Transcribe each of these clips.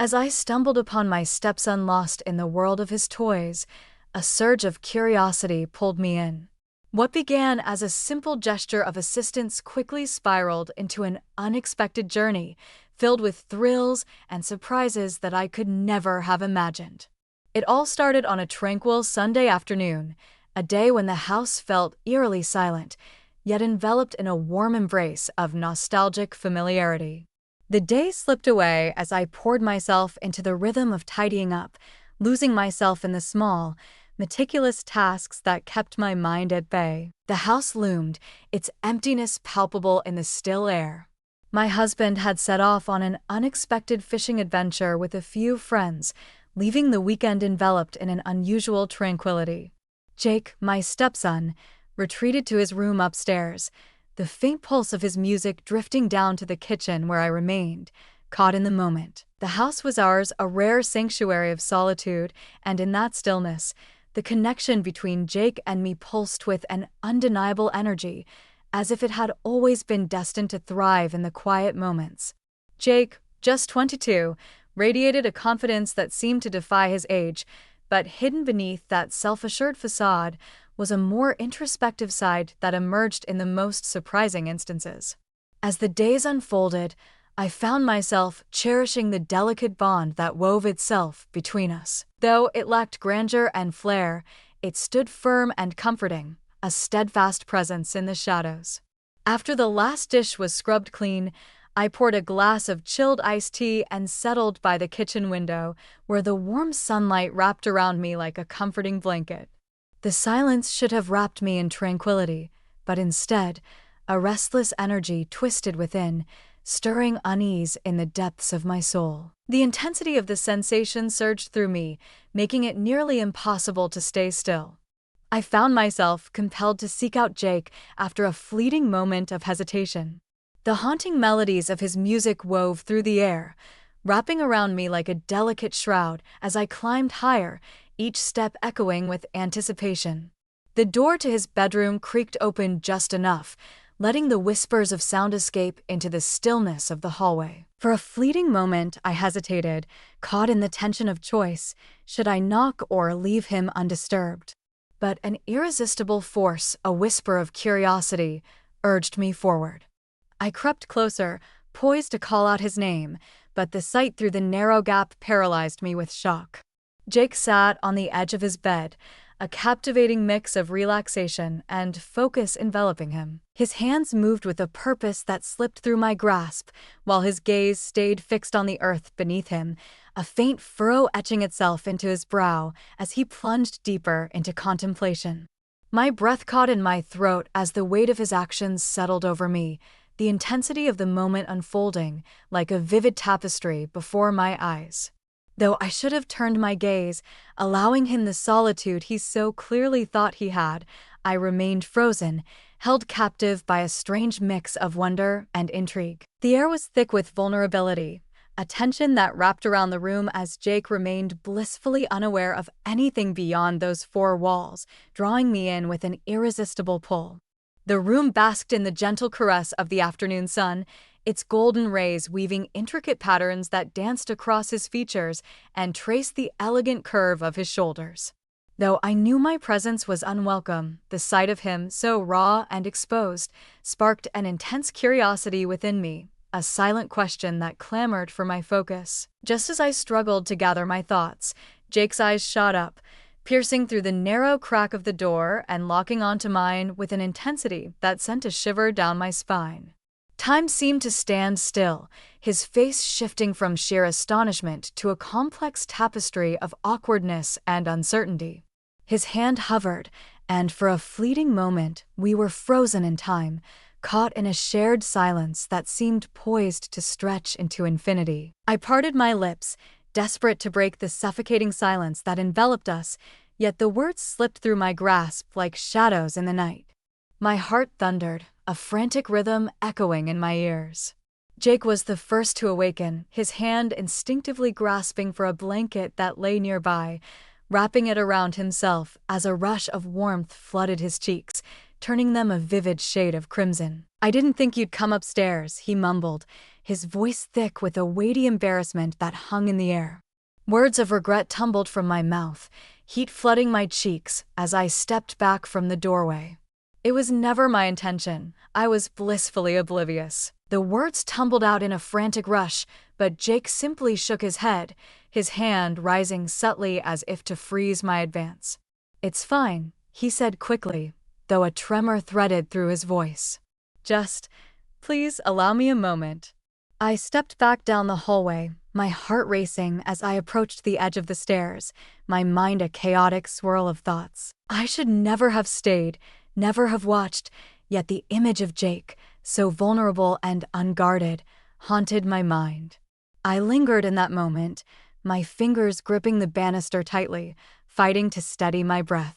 As I stumbled upon my stepson lost in the world of his toys, a surge of curiosity pulled me in. What began as a simple gesture of assistance quickly spiraled into an unexpected journey, filled with thrills and surprises that I could never have imagined. It all started on a tranquil Sunday afternoon, a day when the house felt eerily silent, yet enveloped in a warm embrace of nostalgic familiarity. The day slipped away as I poured myself into the rhythm of tidying up, losing myself in the small, meticulous tasks that kept my mind at bay. The house loomed, its emptiness palpable in the still air. My husband had set off on an unexpected fishing adventure with a few friends, leaving the weekend enveloped in an unusual tranquility. Jake, my stepson, retreated to his room upstairs, the faint pulse of his music drifting down to the kitchen where I remained, caught in the moment. The house was ours, a rare sanctuary of solitude, and in that stillness, the connection between Jake and me pulsed with an undeniable energy, as if it had always been destined to thrive in the quiet moments. Jake, just 22, radiated a confidence that seemed to defy his age, but hidden beneath that self-assured facade was a more introspective side that emerged in the most surprising instances. As the days unfolded, I found myself cherishing the delicate bond that wove itself between us. Though it lacked grandeur and flair, it stood firm and comforting, a steadfast presence in the shadows. After the last dish was scrubbed clean, I poured a glass of chilled iced tea and settled by the kitchen window, where the warm sunlight wrapped around me like a comforting blanket. The silence should have wrapped me in tranquility, but instead, a restless energy twisted within, stirring unease in the depths of my soul. The intensity of the sensation surged through me, making it nearly impossible to stay still. I found myself compelled to seek out Jake after a fleeting moment of hesitation. The haunting melodies of his music wove through the air, wrapping around me like a delicate shroud as I climbed higher, each step echoing with anticipation. The door to his bedroom creaked open just enough, letting the whispers of sound escape into the stillness of the hallway. For a fleeting moment I hesitated, caught in the tension of choice, should I knock or leave him undisturbed? But an irresistible force, a whisper of curiosity, urged me forward. I crept closer, poised to call out his name, but the sight through the narrow gap paralyzed me with shock. Jake sat on the edge of his bed, a captivating mix of relaxation and focus enveloping him. His hands moved with a purpose that slipped through my grasp, while his gaze stayed fixed on the earth beneath him, a faint furrow etching itself into his brow as he plunged deeper into contemplation. My breath caught in my throat as the weight of his actions settled over me, the intensity of the moment unfolding like a vivid tapestry before my eyes. Though I should have turned my gaze, allowing him the solitude he so clearly thought he had, I remained frozen, held captive by a strange mix of wonder and intrigue. The air was thick with vulnerability, a tension that wrapped around the room as Jake remained blissfully unaware of anything beyond those four walls, drawing me in with an irresistible pull. The room basked in the gentle caress of the afternoon sun, its golden rays weaving intricate patterns that danced across his features and traced the elegant curve of his shoulders. Though I knew my presence was unwelcome, the sight of him, so raw and exposed, sparked an intense curiosity within me, a silent question that clamored for my focus. Just as I struggled to gather my thoughts, Jake's eyes shot up, piercing through the narrow crack of the door and locking onto mine with an intensity that sent a shiver down my spine. Time seemed to stand still, his face shifting from sheer astonishment to a complex tapestry of awkwardness and uncertainty. His hand hovered, and for a fleeting moment we were frozen in time, caught in a shared silence that seemed poised to stretch into infinity. I parted my lips, desperate to break the suffocating silence that enveloped us, yet the words slipped through my grasp like shadows in the night. My heart thundered, a frantic rhythm echoing in my ears. Jake was the first to awaken, his hand instinctively grasping for a blanket that lay nearby, wrapping it around himself as a rush of warmth flooded his cheeks, turning them a vivid shade of crimson. "I didn't think you'd come upstairs," he mumbled, his voice thick with a weighty embarrassment that hung in the air. Words of regret tumbled from my mouth, heat flooding my cheeks as I stepped back from the doorway. It was never my intention. I was blissfully oblivious. The words tumbled out in a frantic rush, but Jake simply shook his head, his hand rising subtly as if to freeze my advance. "It's fine," he said quickly, though a tremor threaded through his voice. "Just, please allow me a moment." I stepped back down the hallway, my heart racing as I approached the edge of the stairs, my mind a chaotic swirl of thoughts. I should never have stayed, never have watched, yet the image of Jake, so vulnerable and unguarded, haunted my mind. I lingered in that moment, my fingers gripping the banister tightly, fighting to steady my breath.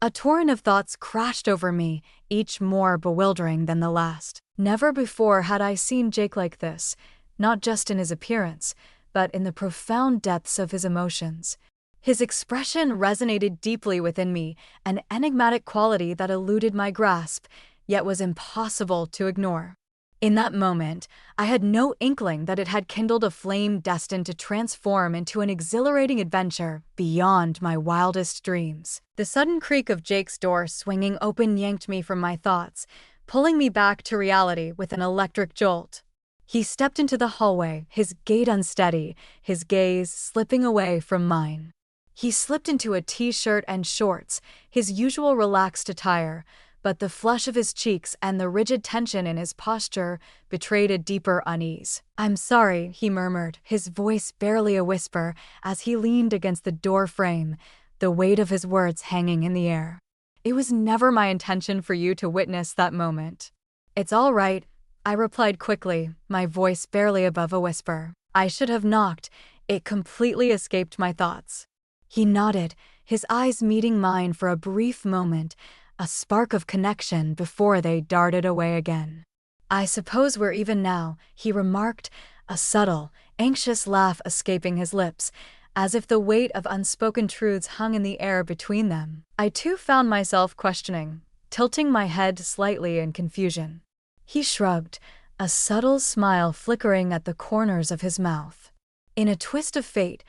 A torrent of thoughts crashed over me, each more bewildering than the last. Never before had I seen Jake like this, not just in his appearance, but in the profound depths of his emotions. His expression resonated deeply within me, an enigmatic quality that eluded my grasp, yet was impossible to ignore. In that moment, I had no inkling that it had kindled a flame destined to transform into an exhilarating adventure beyond my wildest dreams. The sudden creak of Jake's door swinging open yanked me from my thoughts, pulling me back to reality with an electric jolt. He stepped into the hallway, his gait unsteady, his gaze slipping away from mine. He slipped into a t-shirt and shorts, his usual relaxed attire, but the flush of his cheeks and the rigid tension in his posture betrayed a deeper unease. "I'm sorry," he murmured, his voice barely a whisper, as he leaned against the door frame, the weight of his words hanging in the air. "It was never my intention for you to witness that moment." "It's all right," I replied quickly, my voice barely above a whisper. "I should have knocked. It completely escaped my thoughts." He nodded, his eyes meeting mine for a brief moment, a spark of connection before they darted away again. "I suppose we're even now," he remarked, a subtle, anxious laugh escaping his lips, as if the weight of unspoken truths hung in the air between them. I too found myself questioning, tilting my head slightly in confusion. He shrugged, a subtle smile flickering at the corners of his mouth. "In a twist of fate,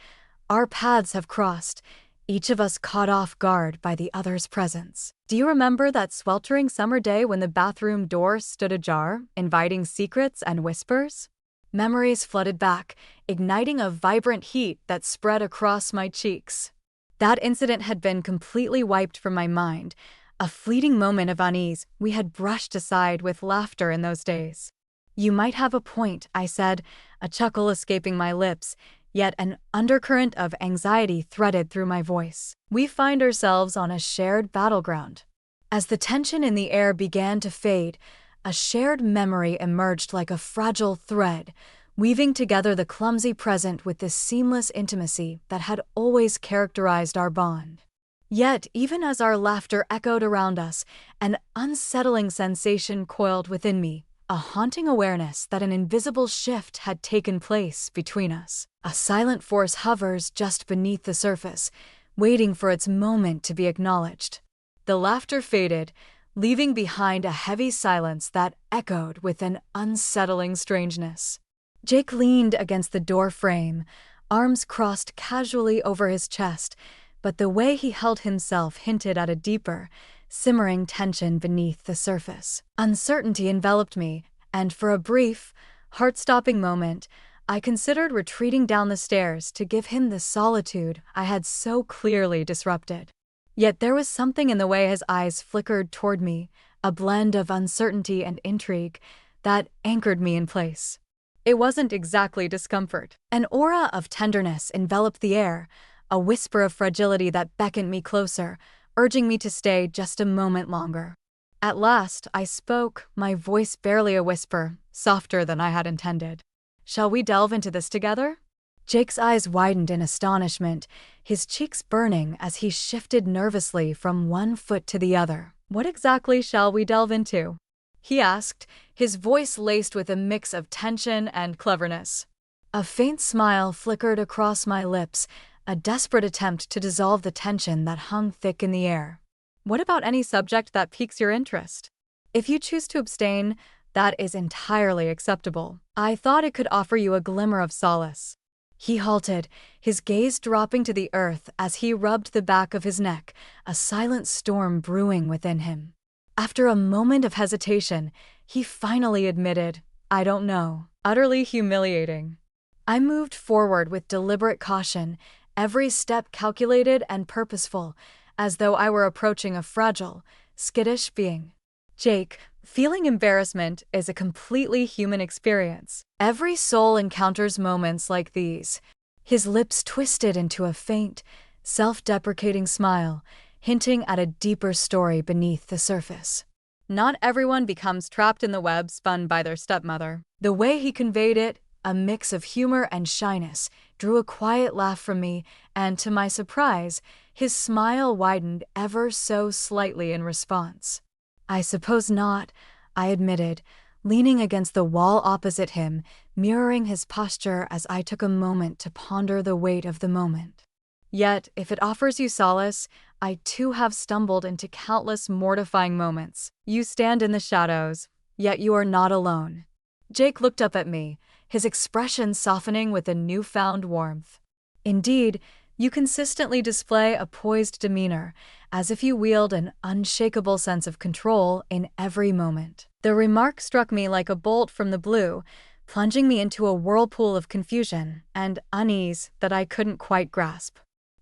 our paths have crossed, each of us caught off guard by the other's presence. Do you remember that sweltering summer day when the bathroom door stood ajar, inviting secrets and whispers?" Memories flooded back, igniting a vibrant heat that spread across my cheeks. That incident had been completely wiped from my mind, a fleeting moment of unease we had brushed aside with laughter in those days. "You might have a point," I said, a chuckle escaping my lips, yet an undercurrent of anxiety threaded through my voice. "We find ourselves on a shared battleground." As the tension in the air began to fade, a shared memory emerged like a fragile thread, weaving together the clumsy present with the seamless intimacy that had always characterized our bond. Yet, even as our laughter echoed around us, an unsettling sensation coiled within me, a haunting awareness that an invisible shift had taken place between us. A silent force hovers just beneath the surface, waiting for its moment to be acknowledged. The laughter faded, leaving behind a heavy silence that echoed with an unsettling strangeness. Jake leaned against the door frame, arms crossed casually over his chest, but the way he held himself hinted at a deeper, simmering tension beneath the surface. Uncertainty enveloped me, and for a brief, heart-stopping moment, I considered retreating down the stairs to give him the solitude I had so clearly disrupted. Yet there was something in the way his eyes flickered toward me, a blend of uncertainty and intrigue, that anchored me in place. It wasn't exactly discomfort. An aura of tenderness enveloped the air, a whisper of fragility that beckoned me closer, urging me to stay just a moment longer. At last, I spoke, my voice barely a whisper, softer than I had intended. "Shall we delve into this together?" Jake's eyes widened in astonishment, his cheeks burning as he shifted nervously from one foot to the other. "What exactly shall we delve into?" he asked, his voice laced with a mix of tension and cleverness. A faint smile flickered across my lips, a desperate attempt to dissolve the tension that hung thick in the air. "What about any subject that piques your interest? If you choose to abstain, That is entirely acceptable. I thought it could offer you a glimmer of solace." He halted, his gaze dropping to the earth as he rubbed the back of his neck, a silent storm brewing within him. After a moment of hesitation, he finally admitted, "I don't know." Utterly humiliating. I moved forward with deliberate caution, every step calculated and purposeful, as though I were approaching a fragile, skittish being. "Jake, feeling embarrassment is a completely human experience. Every soul encounters moments like these." His lips twisted into a faint, self-deprecating smile, hinting at a deeper story beneath the surface. "Not everyone becomes trapped in the web spun by their stepmother." The way he conveyed it, a mix of humor and shyness, drew a quiet laugh from me, and to my surprise, his smile widened ever so slightly in response. "I suppose not," I admitted, leaning against the wall opposite him, mirroring his posture as I took a moment to ponder the weight of the moment. "Yet, if it offers you solace, I too have stumbled into countless mortifying moments. You stand in the shadows, yet you are not alone." Jake looked up at me, his expression softening with a newfound warmth. "Indeed, you consistently display a poised demeanor, as if you wield an unshakable sense of control in every moment." The remark struck me like a bolt from the blue, plunging me into a whirlpool of confusion and unease that I couldn't quite grasp.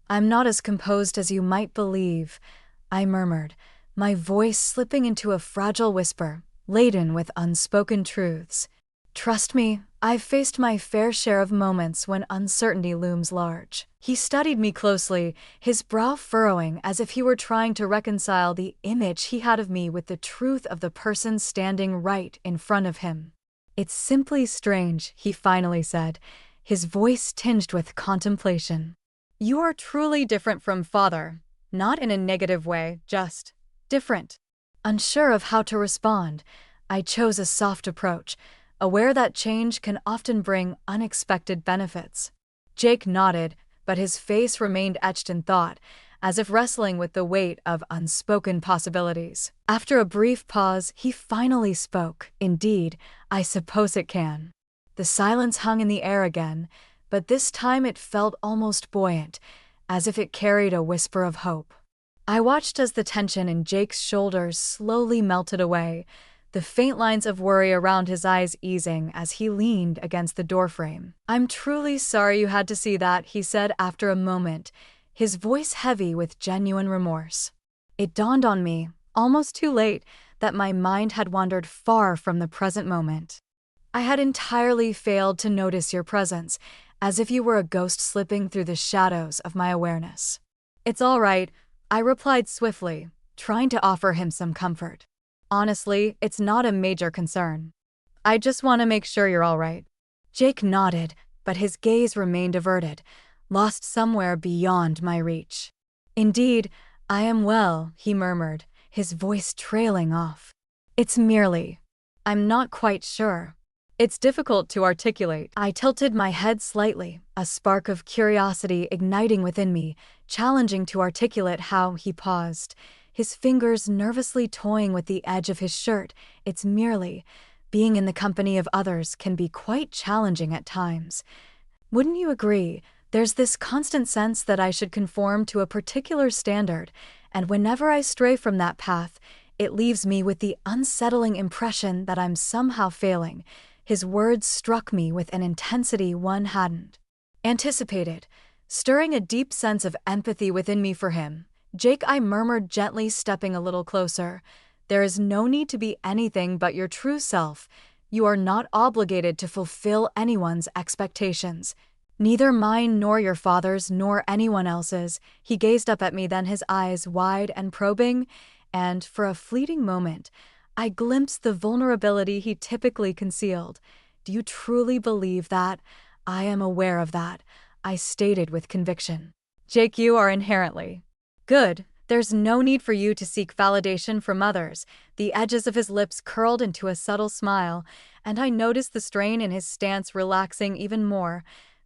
"I'm not as composed as you might believe," I murmured, my voice slipping into a fragile whisper, laden with unspoken truths. "Trust me, I've faced my fair share of moments when uncertainty looms large." He studied me closely, his brow furrowing as if he were trying to reconcile the image he had of me with the truth of the person standing right in front of him. "It's simply strange," he finally said, his voice tinged with contemplation. "You are truly different from father, not in a negative way, just different." Unsure of how to respond, I chose a soft approach, aware that change can often bring unexpected benefits. Jake nodded, but his face remained etched in thought, as if wrestling with the weight of unspoken possibilities. After a brief pause, he finally spoke. "Indeed, I suppose it can." The silence hung in the air again, but this time it felt almost buoyant, as if it carried a whisper of hope. I watched as the tension in Jake's shoulders slowly melted away, the faint lines of worry around his eyes easing as he leaned against the doorframe. "I'm truly sorry you had to see that," he said after a moment, his voice heavy with genuine remorse. It dawned on me, almost too late, that my mind had wandered far from the present moment. I had entirely failed to notice your presence, as if you were a ghost slipping through the shadows of my awareness. "It's all right," I replied swiftly, trying to offer him some comfort. "Honestly, it's not a major concern. I just want to make sure you're all right." Jake nodded, but his gaze remained averted, lost somewhere beyond my reach. "Indeed, I am well," he murmured, his voice trailing off. "It's merely, I'm not quite sure. It's difficult to articulate." I tilted my head slightly, a spark of curiosity igniting within me, challenging to articulate how he paused, his fingers nervously toying with the edge of his shirt. "It's merely, being in the company of others can be quite challenging at times. Wouldn't you agree? There's this constant sense that I should conform to a particular standard, and whenever I stray from that path, it leaves me with the unsettling impression that I'm somehow failing." His words struck me with an intensity one hadn't anticipated, stirring a deep sense of empathy within me for him. "Jake," I murmured gently, stepping a little closer, "there is no need to be anything but your true self. You are not obligated to fulfill anyone's expectations. Neither mine nor your father's nor anyone else's." He gazed up at me, then his eyes wide and probing, and for a fleeting moment, I glimpsed the vulnerability he typically concealed. "Do you truly believe that?" "I am aware of that," I stated with conviction. "Jake, you are inherently good. There's no need for you to seek validation from others." The edges of his lips curled into a subtle smile, and I noticed the strain in his stance relaxing even more.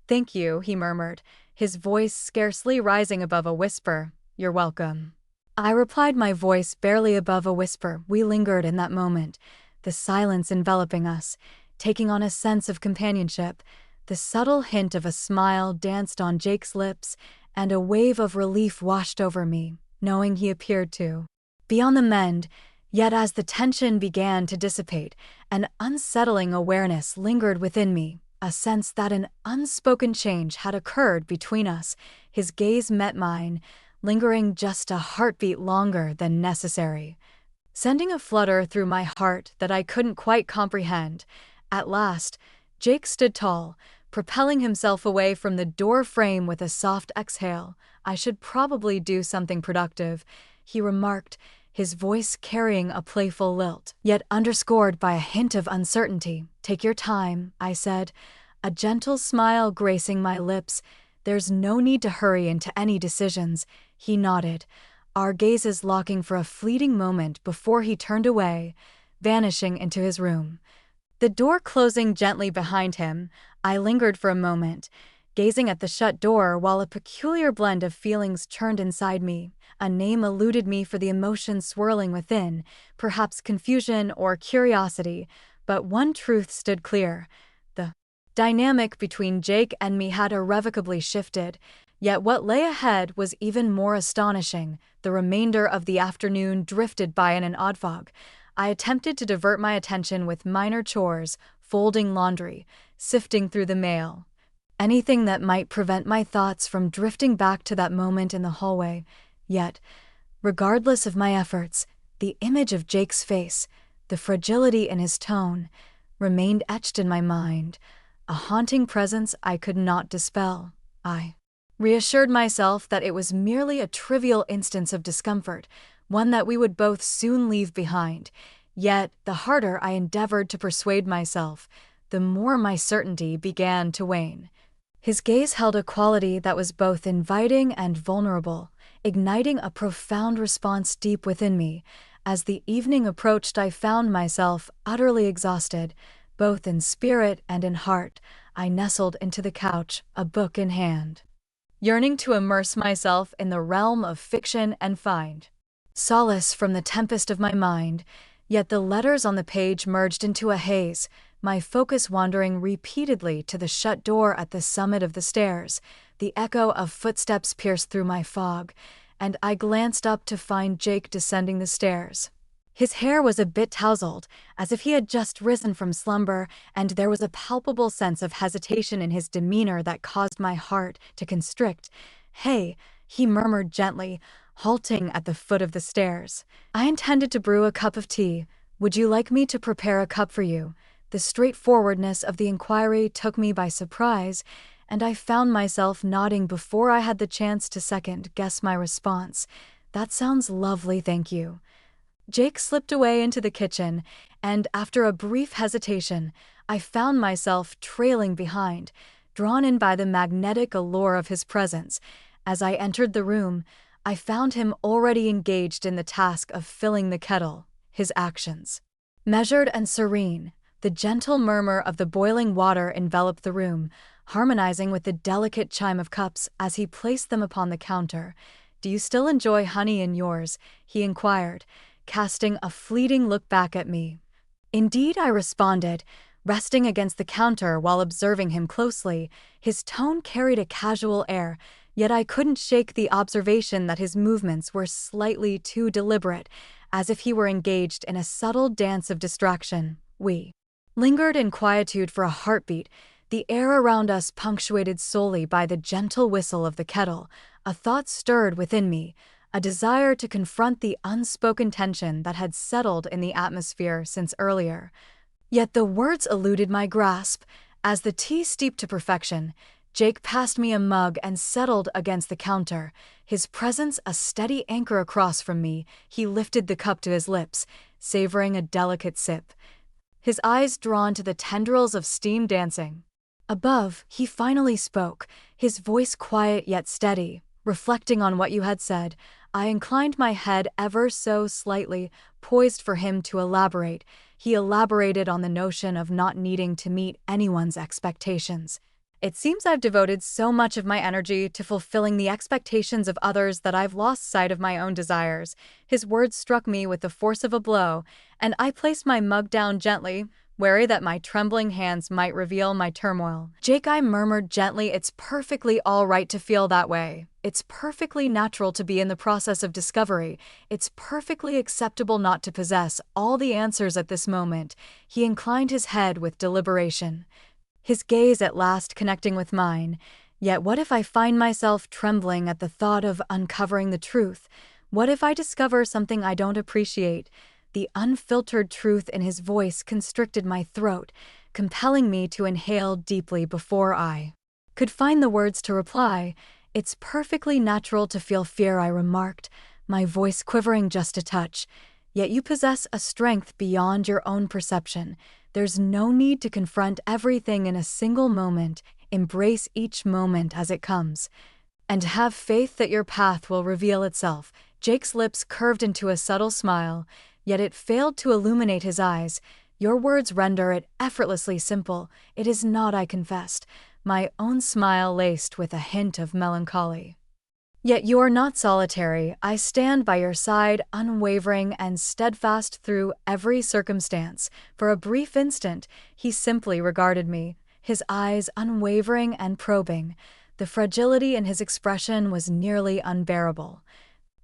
"Thank you," he murmured, his voice scarcely rising above a whisper. "You're welcome." I replied, my voice barely above a whisper. We lingered in that moment, the silence enveloping us, taking on a sense of companionship. The subtle hint of a smile danced on Jake's lips, and a wave of relief washed over me, knowing he appeared to be on the mend. Yet as the tension began to dissipate, an unsettling awareness lingered within me, a sense that an unspoken change had occurred between us. His gaze met mine, lingering just a heartbeat longer than necessary, sending a flutter through my heart that I couldn't quite comprehend. At last, Jake stood tall, propelling himself away from the door frame with a soft exhale. "I should probably do something productive," he remarked, his voice carrying a playful lilt, yet underscored by a hint of uncertainty. "Take your time," I said, a gentle smile gracing my lips. "There's no need to hurry into any decisions." He nodded, our gazes locking for a fleeting moment before he turned away, vanishing into his room. The door closing gently behind him, I lingered for a moment, gazing at the shut door while a peculiar blend of feelings churned inside me. A name eluded me for the emotion swirling within, perhaps confusion or curiosity, but one truth stood clear. The dynamic between Jake and me had irrevocably shifted, yet what lay ahead was even more astonishing. The remainder of the afternoon drifted by in an odd fog. I attempted to divert my attention with minor chores, folding laundry, sifting through the mail, anything that might prevent my thoughts from drifting back to that moment in the hallway. Yet, regardless of my efforts, the image of Jake's face, the fragility in his tone, remained etched in my mind, a haunting presence I could not dispel. I reassured myself that it was merely a trivial instance of discomfort, one that we would both soon leave behind. Yet, the harder I endeavored to persuade myself, the more my certainty began to wane. His gaze held a quality that was both inviting and vulnerable, igniting a profound response deep within me. As the evening approached, I found myself utterly exhausted, both in spirit and in heart. I nestled into the couch, a book in hand, yearning to immerse myself in the realm of fiction and find solace from the tempest of my mind. Yet the letters on the page merged into a haze, my focus wandering repeatedly to the shut door at the summit of the stairs. The echo of footsteps pierced through my fog, and I glanced up to find Jake descending the stairs. His hair was a bit tousled, as if he had just risen from slumber, and there was a palpable sense of hesitation in his demeanor that caused my heart to constrict. "Hey," he murmured gently, halting at the foot of the stairs. "I intended to brew a cup of tea. Would you like me to prepare a cup for you?" The straightforwardness of the inquiry took me by surprise, and I found myself nodding before I had the chance to second-guess my response. "That sounds lovely, thank you." Jake slipped away into the kitchen, and after a brief hesitation, I found myself trailing behind, drawn in by the magnetic allure of his presence. As I entered the room, I found him already engaged in the task of filling the kettle, his actions measured and serene. The gentle murmur of the boiling water enveloped the room, harmonizing with the delicate chime of cups as he placed them upon the counter. "Do you still enjoy honey in yours?" he inquired, casting a fleeting look back at me. "Indeed," I responded, resting against the counter while observing him closely. His tone carried a casual air, yet I couldn't shake the observation that his movements were slightly too deliberate, as if he were engaged in a subtle dance of distraction. We lingered in quietude for a heartbeat, the air around us punctuated solely by the gentle whistle of the kettle. A thought stirred within me, a desire to confront the unspoken tension that had settled in the atmosphere since earlier. Yet the words eluded my grasp. As the tea steeped to perfection, Jake passed me a mug and settled against the counter, his presence a steady anchor across from me. He lifted the cup to his lips, savoring a delicate sip, his eyes drawn to the tendrils of steam dancing above. He finally spoke, his voice quiet yet steady. "Reflecting on what you had said." I inclined my head ever so slightly, poised for him to elaborate. He elaborated on the notion of not needing to meet anyone's expectations. It seems I've devoted so much of my energy to fulfilling the expectations of others that I've lost sight of my own desires. His words struck me with the force of a blow, and I placed my mug down gently, wary that my trembling hands might reveal my turmoil. "Jake," I murmured gently, "it's perfectly all right to feel that way. It's perfectly natural to be in the process of discovery. It's perfectly acceptable not to possess all the answers at this moment." He inclined his head with deliberation, his gaze at last connecting with mine. Yet what if I find myself trembling at the thought of uncovering the truth? What if I discover something I don't appreciate? The unfiltered truth in his voice constricted my throat, compelling me to inhale deeply before I could find the words to reply. "It's perfectly natural to feel fear," I remarked, my voice quivering just a touch. "Yet you possess a strength beyond your own perception. There's no need to confront everything in a single moment. Embrace each moment as it comes, and have faith that your path will reveal itself." Jake's lips curved into a subtle smile, yet it failed to illuminate his eyes. "Your words render it effortlessly simple." "It is not," I confessed, my own smile laced with a hint of melancholy. "Yet you are not solitary. I stand by your side, unwavering and steadfast through every circumstance." For a brief instant, he simply regarded me, his eyes unwavering and probing. The fragility in his expression was nearly unbearable,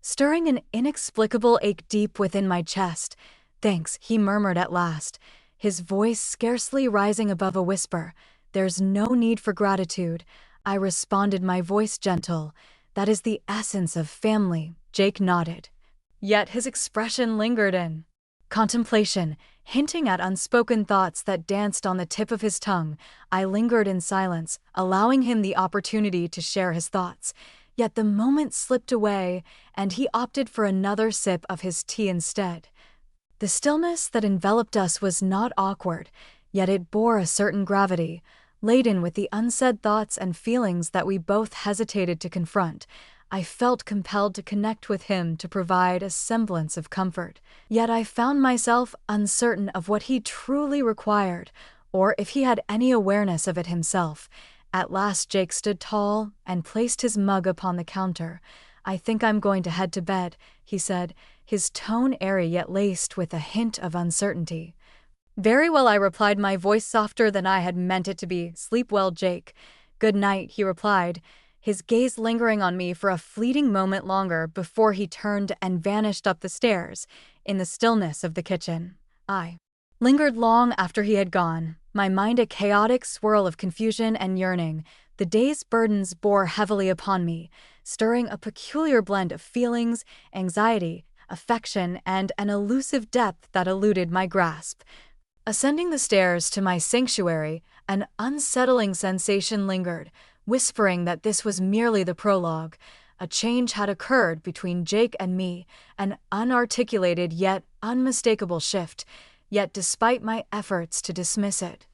stirring an inexplicable ache deep within my chest. "Thanks," he murmured at last, his voice scarcely rising above a whisper. "There's no need for gratitude," I responded, my voice gentle. "That is the essence of family." Jake nodded, yet his expression lingered in contemplation, hinting at unspoken thoughts that danced on the tip of his tongue. I lingered in silence, allowing him the opportunity to share his thoughts. Yet the moment slipped away, and he opted for another sip of his tea instead. The stillness that enveloped us was not awkward, yet it bore a certain gravity, laden with the unsaid thoughts and feelings that we both hesitated to confront. I felt compelled to connect with him to provide a semblance of comfort. Yet I found myself uncertain of what he truly required, or if he had any awareness of it himself. At last Jake stood tall and placed his mug upon the counter. "I think I'm going to head to bed," he said, his tone airy yet laced with a hint of uncertainty. "Very well," I replied, my voice softer than I had meant it to be. "Sleep well, Jake." "Good night," he replied, his gaze lingering on me for a fleeting moment longer before he turned and vanished up the stairs. In the stillness of the kitchen, I lingered long after he had gone, my mind a chaotic swirl of confusion and yearning. The day's burdens bore heavily upon me, stirring a peculiar blend of feelings, anxiety, affection, and an elusive depth that eluded my grasp. Ascending the stairs to my sanctuary, an unsettling sensation lingered, whispering that this was merely the prologue. A change had occurred between Jake and me, an unarticulated yet unmistakable shift. Yet despite my efforts to dismiss it,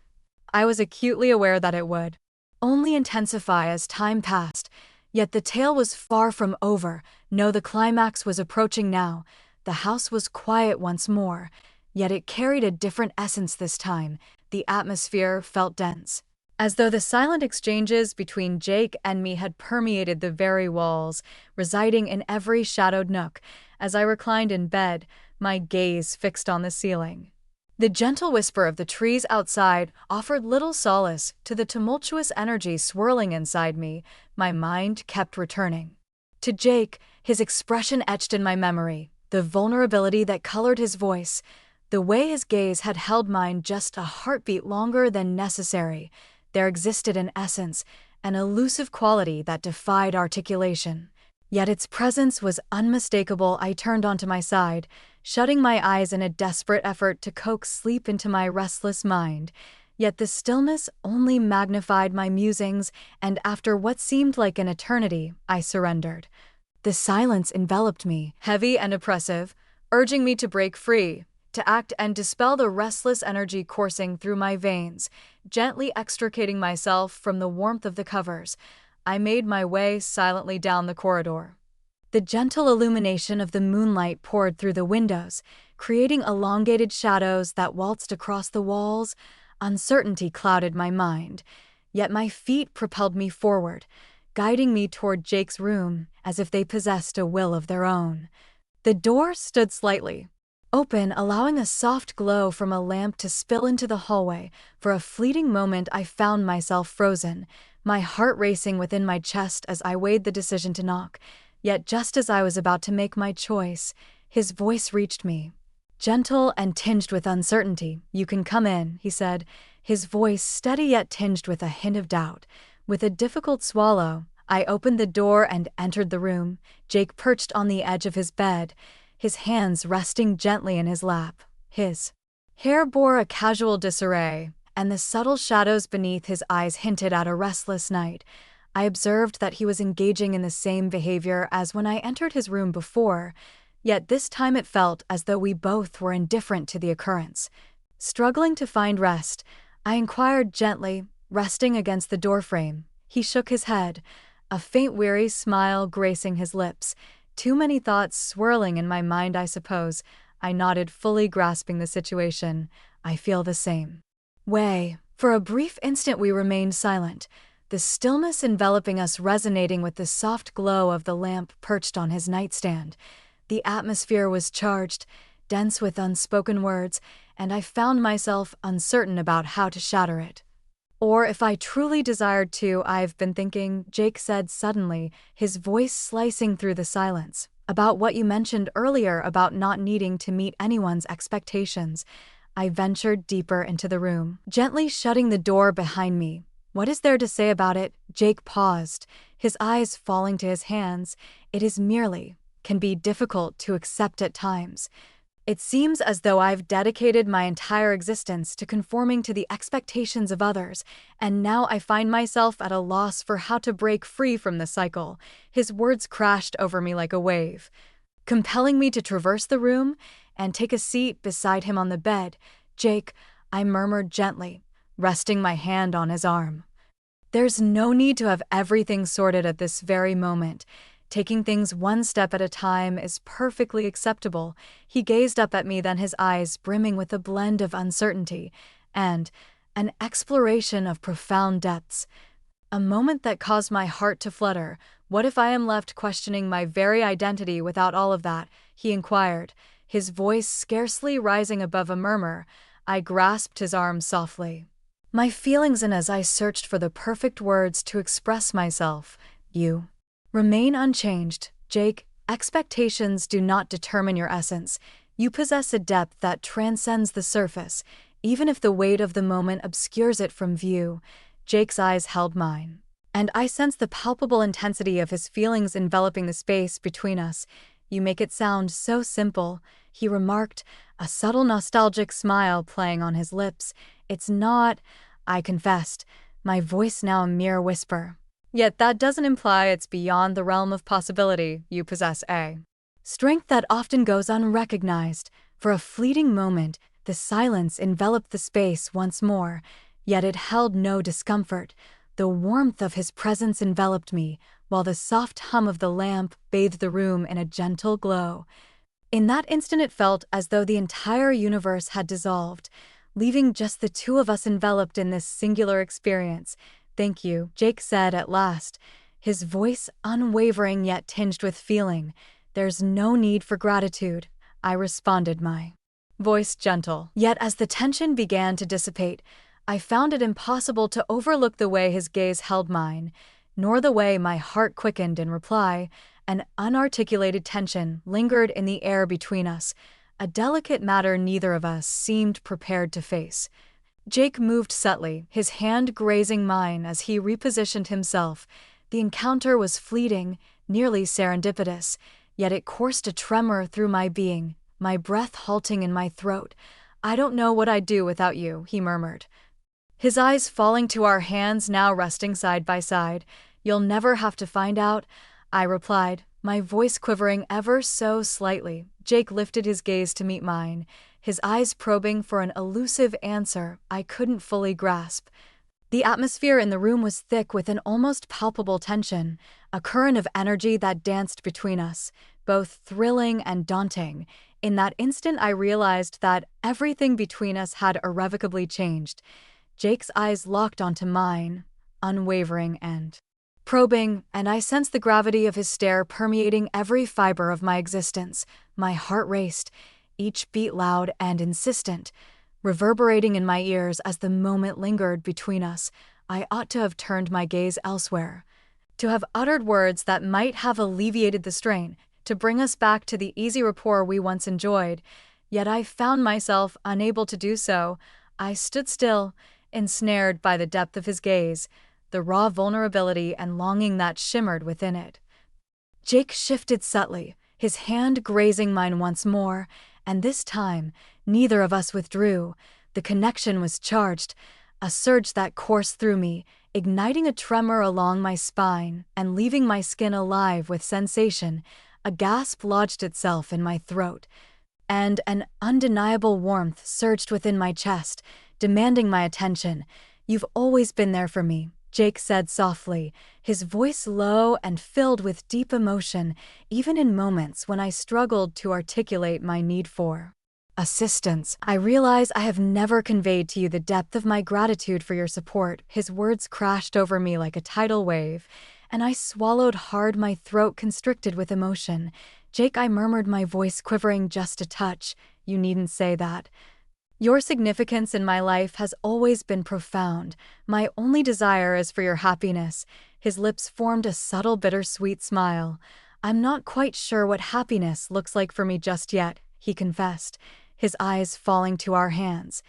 I was acutely aware that it would only intensify as time passed. Yet the tale was far from over. No, the climax was approaching now. The house was quiet once more, yet it carried a different essence this time. The atmosphere felt dense, as though the silent exchanges between Jake and me had permeated the very walls, residing in every shadowed nook. As I reclined in bed, my gaze fixed on the ceiling, the gentle whisper of the trees outside offered little solace to the tumultuous energy swirling inside me. My mind kept returning to Jake, his expression etched in my memory, the vulnerability that colored his voice, the way his gaze had held mine just a heartbeat longer than necessary. There existed an essence, an elusive quality that defied articulation. Yet its presence was unmistakable. I turned onto my side, shutting my eyes in a desperate effort to coax sleep into my restless mind. Yet the stillness only magnified my musings, and after what seemed like an eternity, I surrendered. The silence enveloped me, heavy and oppressive, urging me to break free, to act and dispel the restless energy coursing through my veins. Gently extricating myself from the warmth of the covers, I made my way silently down the corridor. The gentle illumination of the moonlight poured through the windows, creating elongated shadows that waltzed across the walls. Uncertainty clouded my mind. yet my feet propelled me forward, guiding me toward Jake's room as if they possessed a will of their own. The door stood slightly open, allowing a soft glow from a lamp to spill into the hallway. For a fleeting moment, I found myself frozen, my heart racing within my chest as I weighed the decision to knock. Yet just as I was about to make my choice, his voice reached me. Gentle and tinged with uncertainty. "You can come in," he said, his voice steady yet tinged with a hint of doubt. With a difficult swallow, I opened the door and entered the room. Jake perched on the edge of his bed, his hands resting gently in his lap. His hair bore a casual disarray, and the subtle shadows beneath his eyes hinted at a restless night. I observed that he was engaging in the same behavior as when I entered his room before, yet this time it felt as though we both were indifferent to the occurrence. Struggling to find rest, I inquired gently, resting against the doorframe. He shook his head, a faint weary smile gracing his lips. "Too many thoughts swirling in my mind, I suppose." I nodded, fully grasping the situation. "I feel the same way." For a brief instant we remained silent, the stillness enveloping us resonating with the soft glow of the lamp perched on his nightstand. The atmosphere was charged, dense with unspoken words, and I found myself uncertain about how to shatter it. Or if I truly desired to. "I've been thinking," Jake said suddenly, his voice slicing through the silence, "about what you mentioned earlier about not needing to meet anyone's expectations." I ventured deeper into the room, gently shutting the door behind me. "What is there to say about it?" Jake paused, his eyes falling to his hands. "It is merely, can be difficult to accept at times. It seems as though I've dedicated my entire existence to conforming to the expectations of others, and now I find myself at a loss for how to break free from the cycle." His words crashed over me like a wave, compelling me to traverse the room and take a seat beside him on the bed. "Jake," I murmured gently, resting my hand on his arm. "There's no need to have everything sorted at this very moment. Taking things one step at a time is perfectly acceptable." He gazed up at me, then his eyes brimming with a blend of uncertainty and an exploration of profound depths. A moment that caused my heart to flutter. "What if I am left questioning my very identity without all of that?" he inquired, his voice scarcely rising above a murmur. I grasped his arm softly, my feelings in as I searched for the perfect words to express myself. "You remain unchanged, Jake. Expectations do not determine your essence. You possess a depth that transcends the surface, even if the weight of the moment obscures it from view." Jake's eyes held mine, and I sensed the palpable intensity of his feelings enveloping the space between us. "You make it sound so simple," he remarked, a subtle nostalgic smile playing on his lips. "It's not," I confessed, my voice now a mere whisper. "Yet that doesn't imply it's beyond the realm of possibility. You possess a strength that often goes unrecognized." For a fleeting moment, the silence enveloped the space once more, yet it held no discomfort. The warmth of his presence enveloped me, while the soft hum of the lamp bathed the room in a gentle glow. In that instant it felt as though the entire universe had dissolved, leaving just the two of us enveloped in this singular experience. "Thank you," Jake said at last, his voice unwavering yet tinged with feeling. "There's no need for gratitude," I responded, my voice gentle. Yet as the tension began to dissipate, I found it impossible to overlook the way his gaze held mine, nor the way my heart quickened in reply. An unarticulated tension lingered in the air between us, a delicate matter neither of us seemed prepared to face. Jake moved subtly, his hand grazing mine as he repositioned himself. The encounter was fleeting, nearly serendipitous, yet it coursed a tremor through my being, my breath halting in my throat. "I don't know what I'd do without you," he murmured, his eyes falling to our hands now resting side by side. "You'll never have to find out," I replied, my voice quivering ever so slightly. Jake lifted his gaze to meet mine, his eyes probing for an elusive answer I couldn't fully grasp. The atmosphere in the room was thick with an almost palpable tension, a current of energy that danced between us, both thrilling and daunting. In that instant I realized that everything between us had irrevocably changed. Jake's eyes locked onto mine, unwavering and probing, and I sensed the gravity of his stare permeating every fiber of my existence. My heart raced, each beat loud and insistent, reverberating in my ears as the moment lingered between us. I ought to have turned my gaze elsewhere, to have uttered words that might have alleviated the strain, to bring us back to the easy rapport we once enjoyed. Yet I found myself unable to do so. I stood still, ensnared by the depth of his gaze, the raw vulnerability and longing that shimmered within it. Jake shifted subtly, his hand grazing mine once more, and this time, neither of us withdrew. The connection was charged, a surge that coursed through me, igniting a tremor along my spine and leaving my skin alive with sensation. A gasp lodged itself in my throat, and an undeniable warmth surged within my chest, demanding my attention. "You've always been there for me," Jake said softly, his voice low and filled with deep emotion, even in moments when I struggled to articulate my need for assistance. "I realize I have never conveyed to you the depth of my gratitude for your support." His words crashed over me like a tidal wave, and I swallowed hard, my throat constricted with emotion. "Jake," I murmured, my voice quivering just a touch, "you needn't say that. Your significance in my life has always been profound. My only desire is for your happiness." His lips formed a subtle, bittersweet smile. "I'm not quite sure what happiness looks like for me just yet," he confessed, his eyes falling to our hands,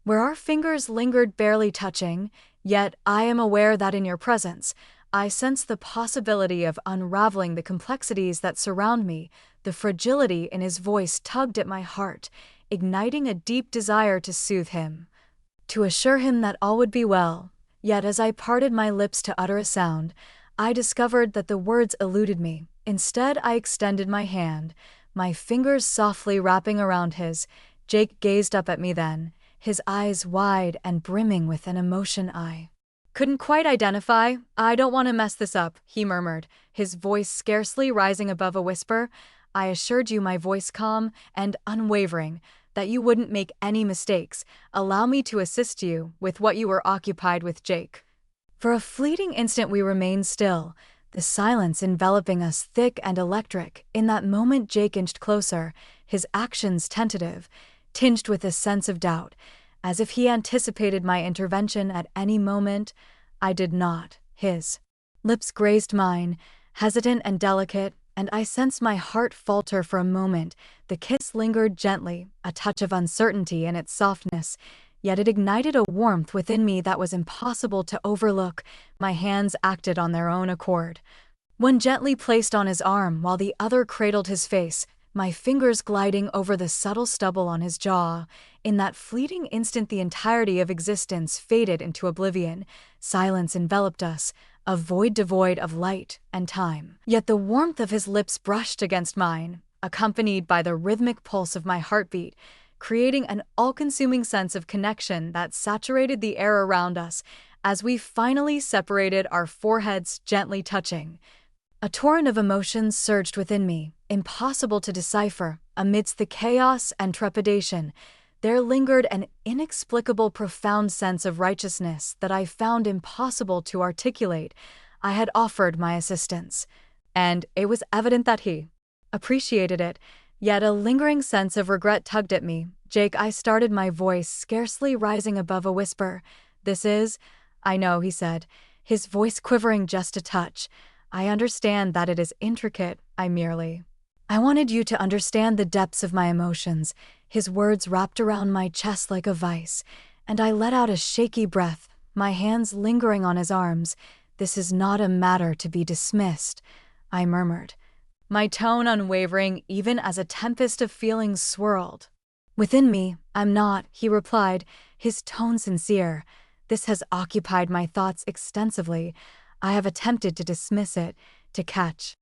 where our fingers lingered barely touching. "Yet I am aware that in your presence, I sense the possibility of unraveling the complexities that surround me." The fragility in his voice tugged at my heart, igniting a deep desire to soothe him, to assure him that all would be well. Yet as I parted my lips to utter a sound, I discovered that the words eluded me. Instead, I extended my hand, my fingers softly wrapping around his. Jake gazed up at me then, his eyes wide and brimming with an emotion I couldn't quite identify. "I don't want to mess this up," he murmured, his voice scarcely rising above a whisper. I assured you, my voice calm and unwavering, that you wouldn't make any mistakes. "Allow me to assist you with what you were occupied with, Jake." For a fleeting instant we remained still, the silence enveloping us thick and electric. In that moment Jake inched closer, his actions tentative, tinged with a sense of doubt, as if he anticipated my intervention at any moment. I did not. His lips grazed mine, hesitant and delicate, and I sensed my heart falter for a moment. The kiss lingered gently, a touch of uncertainty in its softness, yet it ignited a warmth within me that was impossible to overlook. My hands acted on their own accord, one gently placed on his arm while the other cradled his face, my fingers gliding over the subtle stubble on his jaw. In that fleeting instant the entirety of existence faded into oblivion. Silence enveloped us, a void devoid of light and time. Yet the warmth of his lips brushed against mine, accompanied by the rhythmic pulse of my heartbeat, creating an all-consuming sense of connection that saturated the air around us. As we finally separated, our foreheads gently touching, a torrent of emotions surged within me, impossible to decipher. Amidst the chaos and trepidation, there lingered an inexplicable, profound sense of righteousness that I found impossible to articulate. I had offered my assistance, and it was evident that he appreciated it, yet a lingering sense of regret tugged at me. "Jake," I started, my voice scarcely rising above a whisper. "This is—" "I know," he said, his voice quivering just a touch. "I understand that it is intricate. I wanted you to understand the depths of my emotions." His words wrapped around my chest like a vice, and I let out a shaky breath, my hands lingering on his arms. "This is not a matter to be dismissed," I murmured, my tone unwavering even as a tempest of feelings swirled within me. "I'm not," he replied, his tone sincere. "This has occupied my thoughts extensively. I have attempted to dismiss it, to catch